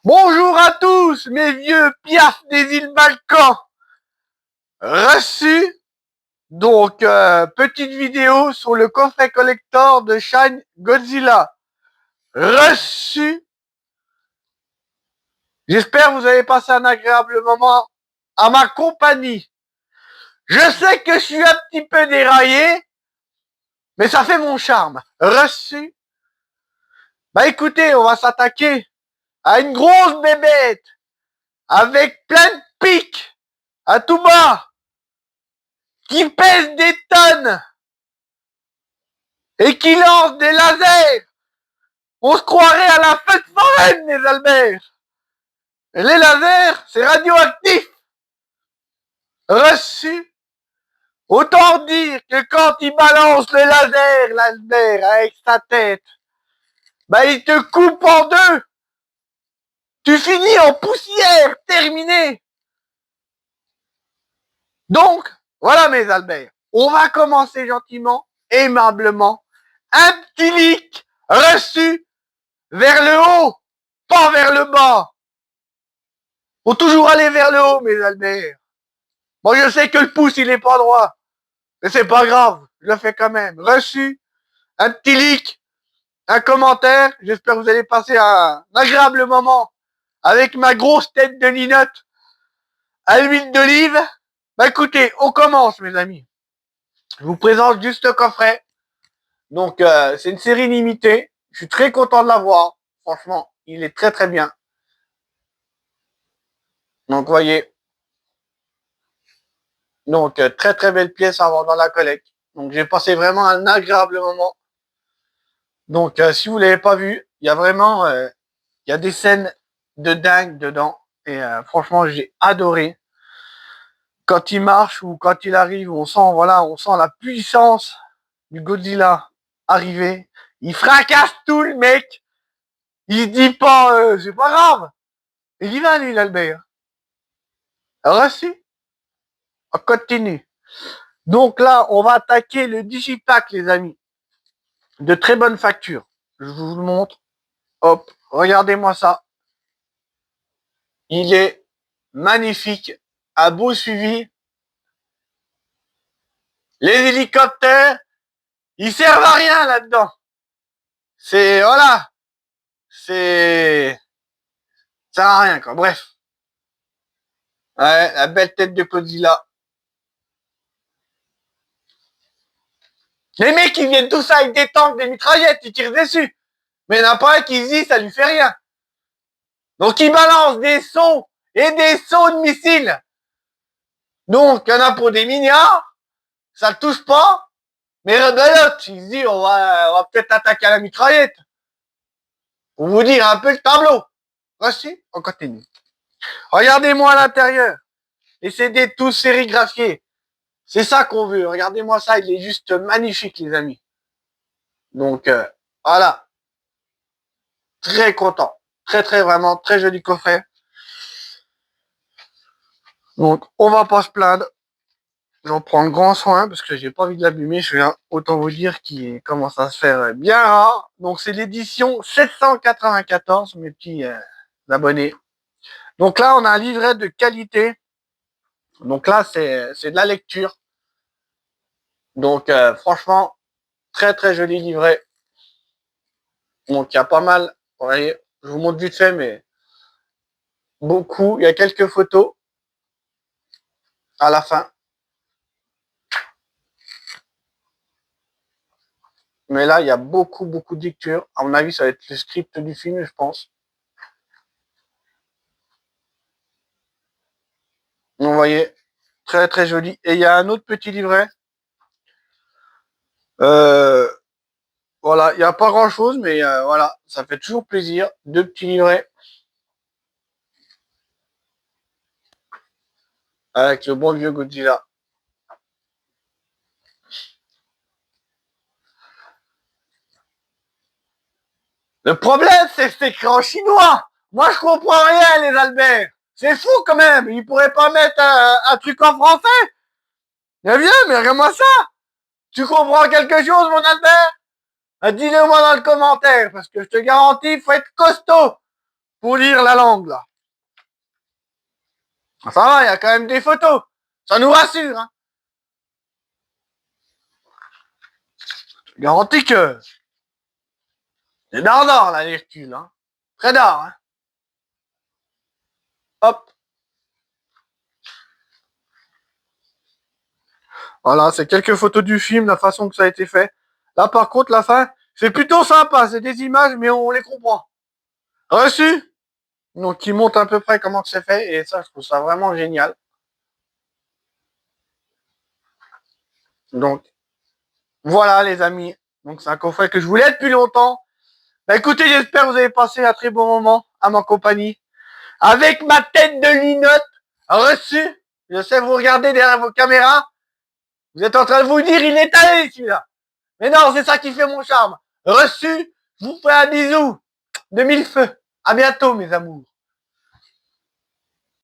Bonjour à tous, mes vieux piafs des îles Balkans. Reçu. Donc, petite vidéo sur le coffret collector de Shine Godzilla. Reçu. J'espère que vous avez passé un agréable moment à ma compagnie. Je sais que je suis un petit peu déraillé, mais ça fait mon charme. Reçu. Bah écoutez, on va s'attaquer à une grosse bébête avec plein de pics à tout bas qui pèse des tonnes et qui lance des lasers. On se croirait à la fête foraine, les Albert. Et les lasers, c'est radioactif. Reçu. Autant dire que quand il balance le laser, l'Albert, avec sa tête, bah il te coupe en deux. Tu finis en poussière, terminé. Donc, voilà mes Albert. On va commencer gentiment, aimablement. Un petit leak reçu vers le haut, pas vers le bas. Faut toujours aller vers le haut, mes Albert. Bon, je sais que le pouce, il est pas droit. Mais c'est pas grave. Je le fais quand même. Reçu. Un petit leak. Un commentaire. J'espère que vous allez passer un agréable moment avec ma grosse tête de ninotte à l'huile d'olive. Bah écoutez, on commence, mes amis. Je vous présente juste le coffret. Donc, c'est une série limitée. Je suis très content de l'avoir. Franchement, il est très très bien. Donc, voyez. Donc, très très belle pièce à avoir dans la collecte. Donc, j'ai passé vraiment un agréable moment. Donc, si vous l'avez pas vu, il y a vraiment, il y a des scènes de dingue dedans. Et franchement, j'ai adoré. Quand il marche ou quand il arrive, on sent, voilà, on sent la puissance du Godzilla arriver. Il fracasse tout, le mec. Il se dit pas, c'est pas grave. Il y va, lui, l'Albert. Reçu. On continue. Donc là, on va attaquer le Digipack, les amis. De très bonne facture. Je vous le montre. Hop, regardez-moi ça. Il est magnifique, un beau suivi. Les hélicoptères, ils servent à rien là-dedans. C'est, voilà, c'est, ça sert à rien, quoi. Bref. Ouais, la belle tête de Godzilla. Les mecs, ils viennent tous avec des tanks, des mitraillettes, ils tirent dessus. Mais il n'y en a pas un qui se dit, ça lui fait rien. Donc, ils balancent des sauts et des sauts de missiles. Donc, il y en a pour des milliards. Ça ne touche pas. Mais rebelote, il se dit, on va peut-être attaquer à la mitraillette. Pour vous dire un peu le tableau. Voici, on continue. Regardez-moi à l'intérieur. Et c'est des tous sérigraphiés. C'est ça qu'on veut. Regardez-moi ça, il est juste magnifique, les amis. Donc, voilà. Très content. Très, très, vraiment, très joli coffret. Donc, on va pas se plaindre. J'en prends grand soin parce que j'ai pas envie de l'abîmer. Je viens autant vous dire qu'il commence à se faire bien rare. Donc, c'est l'édition 794, mes petits abonnés. Donc là, on a un livret de qualité. Donc là, c'est de la lecture. Donc, franchement, très, très joli livret. Donc, il y a pas mal. Vous voyez, je vous montre vite fait, mais beaucoup. Il y a quelques photos à la fin. Mais là, il y a beaucoup, beaucoup de lectures. À mon avis, ça va être le script du film, je pense. Donc, vous voyez, très, très joli. Et il y a un autre petit livret. Voilà, il n'y a pas grand-chose, mais voilà, ça fait toujours plaisir. Deux petits livrets. Avec le bon vieux Godzilla. Le problème, c'est que c'est écrit en chinois. Moi, je comprends rien, les Albert. C'est fou, quand même. Ils pourraient pas mettre un truc en français. Eh bien, mais regarde-moi ça. Tu comprends quelque chose, mon Albert? Dis-le moi dans le commentaire, parce que je te garantis, il faut être costaud pour lire la langue, là. Ça va, il y a quand même des photos. Ça nous rassure, hein. Je garantis que c'est dardard, là, les reculs, hein. Très d'art, hein. Hop. Voilà, c'est quelques photos du film, la façon que ça a été fait. Là, par contre, la fin, c'est plutôt sympa. C'est des images, mais on les comprend. Reçu? Donc, qui montre à peu près comment c'est fait. Et ça, je trouve ça vraiment génial. Donc, voilà, les amis. Donc, c'est un coffret que je voulais depuis longtemps. Bah, écoutez, j'espère que vous avez passé un très bon moment à ma compagnie. Avec ma tête de linotte reçue. Je sais, vous regardez derrière vos caméras. Vous êtes en train de vous dire, il est allé, celui-là. Mais non, c'est ça qui fait mon charme. Reçu, je vous fais un bisou de mille feux. À bientôt, mes amours.